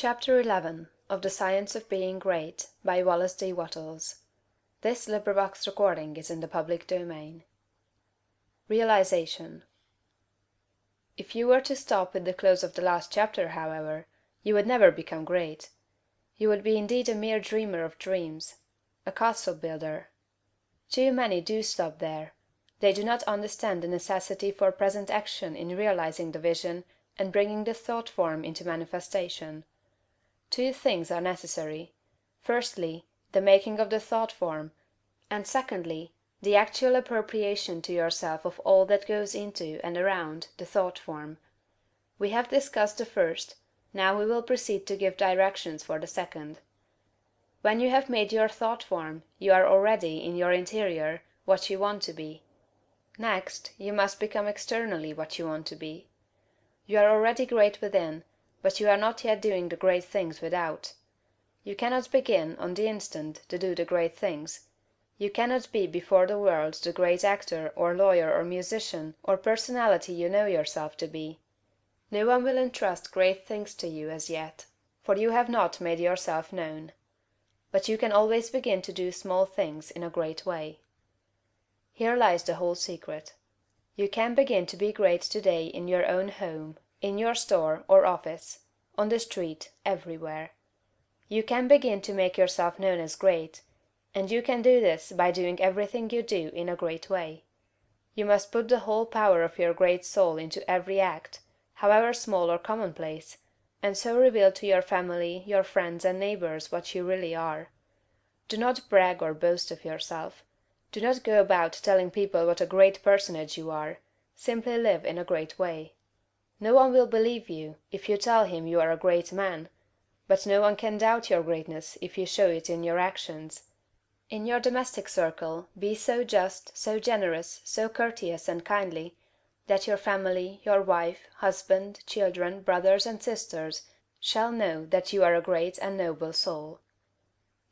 Chapter 11 of The Science of Being Great by Wallace D. Wattles. This recording is in the public domain. Realization. If you were to stop with the close of the last chapter, however, you would never become great. You would be indeed a mere dreamer of dreams, a castle builder. Too many do stop there. They do not understand the necessity for present action in realizing the vision and bringing the thought form into manifestation. Two things are necessary: firstly, the making of the thought form, and secondly, the actual appropriation to yourself of all that goes into and around the thought form. We have discussed the first, now we will proceed to give directions for the second. When you have made your thought form, you are already, in your interior, what you want to be. Next, you must become externally what you want to be. You are already great within, but you are not yet doing the great things without. You cannot begin, on the instant, to do the great things. You cannot be before the world the great actor or lawyer or musician or personality you know yourself to be. No one will entrust great things to you as yet, for you have not made yourself known. But you can always begin to do small things in a great way. Here lies the whole secret. You can begin to be great today in your own home, in your store or office, on the street, everywhere. You can begin to make yourself known as great, and you can do this by doing everything you do in a great way. You must put the whole power of your great soul into every act, however small or commonplace, and so reveal to your family, your friends and neighbors what you really are. Do not brag or boast of yourself. Do not go about telling people what a great personage you are. Simply live in a great way. No one will believe you if you tell him you are a great man, but no one can doubt your greatness if you show it in your actions. In your domestic circle be so just, so generous, so courteous and kindly, that your family, your wife, husband, children, brothers and sisters shall know that you are a great and noble soul.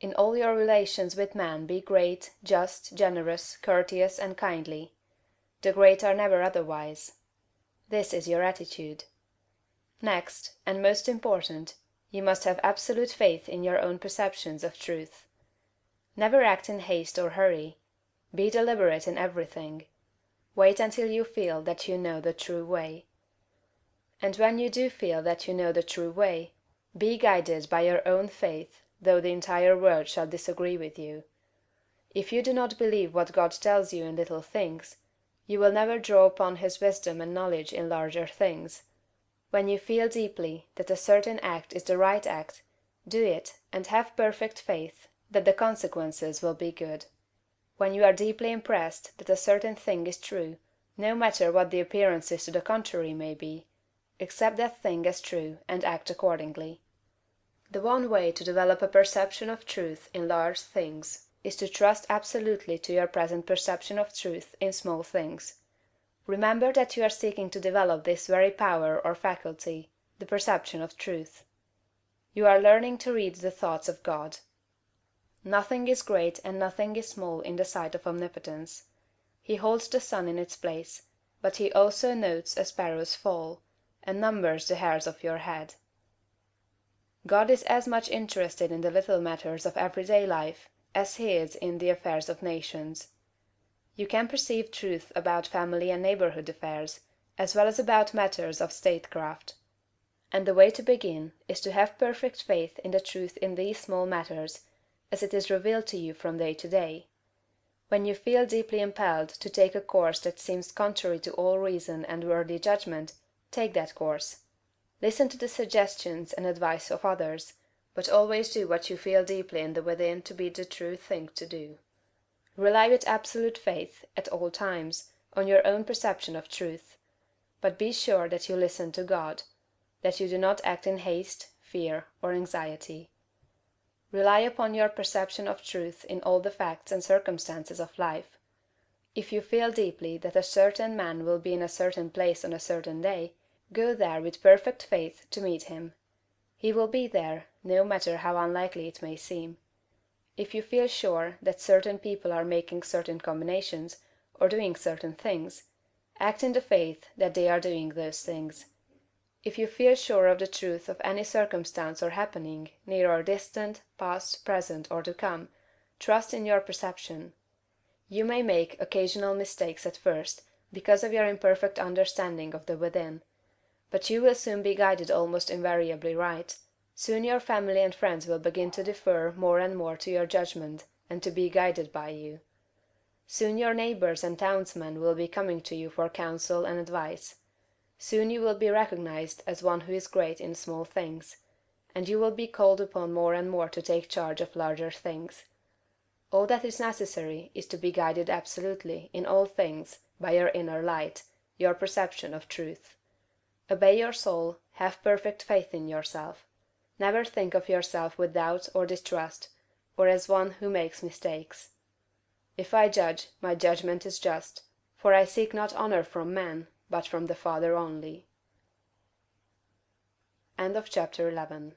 In all your relations with men be great, just, generous, courteous and kindly. The great are never otherwise. This is your attitude. Next, and most important, you must have absolute faith in your own perceptions of truth. Never act in haste or hurry. Be deliberate in everything. Wait until you feel that you know the true way. And when you do feel that you know the true way, be guided by your own faith, though the entire world shall disagree with you. If you do not believe what God tells you in little things, you will never draw upon his wisdom and knowledge in larger things. When you feel deeply that a certain act is the right act, do it and have perfect faith that the consequences will be good. When you are deeply impressed that a certain thing is true, no matter what the appearances to the contrary may be, accept that thing as true and act accordingly. The one way to develop a perception of truth in large things is to trust absolutely to your present perception of truth in small things. Remember that you are seeking to develop this very power or faculty, the perception of truth. You are learning to read the thoughts of God. Nothing is great and nothing is small in the sight of Omnipotence. He holds the sun in its place, but he also notes a sparrow's fall, and numbers the hairs of your head. God is as much interested in the little matters of everyday life as he is in the affairs of nations. You can perceive truth about family and neighborhood affairs, as well as about matters of statecraft. And the way to begin is to have perfect faith in the truth in these small matters, as it is revealed to you from day to day. When you feel deeply impelled to take a course that seems contrary to all reason and worthy judgment, take that course. Listen to the suggestions and advice of others, but always do what you feel deeply in the within to be the true thing to do. Rely with absolute faith, at all times, on your own perception of truth, but be sure that you listen to God, that you do not act in haste, fear, or anxiety. Rely upon your perception of truth in all the facts and circumstances of life. If you feel deeply that a certain man will be in a certain place on a certain day, go there with perfect faith to meet him. He will be there, no matter how unlikely it may seem. If you feel sure that certain people are making certain combinations, or doing certain things, act in the faith that they are doing those things. If you feel sure of the truth of any circumstance or happening, near or distant, past, present, or to come, trust in your perception. You may make occasional mistakes at first, because of your imperfect understanding of the within, but you will soon be guided almost invariably right. Soon your family and friends will begin to defer more and more to your judgment, and to be guided by you. Soon your neighbors and townsmen will be coming to you for counsel and advice. Soon you will be recognized as one who is great in small things, and you will be called upon more and more to take charge of larger things. All that is necessary is to be guided absolutely, in all things, by your inner light, your perception of truth. Obey your soul, have perfect faith in yourself. Never think of yourself with doubt or distrust, or as one who makes mistakes. If I judge, my judgment is just, for I seek not honor from man, but from the Father only. End of chapter 11.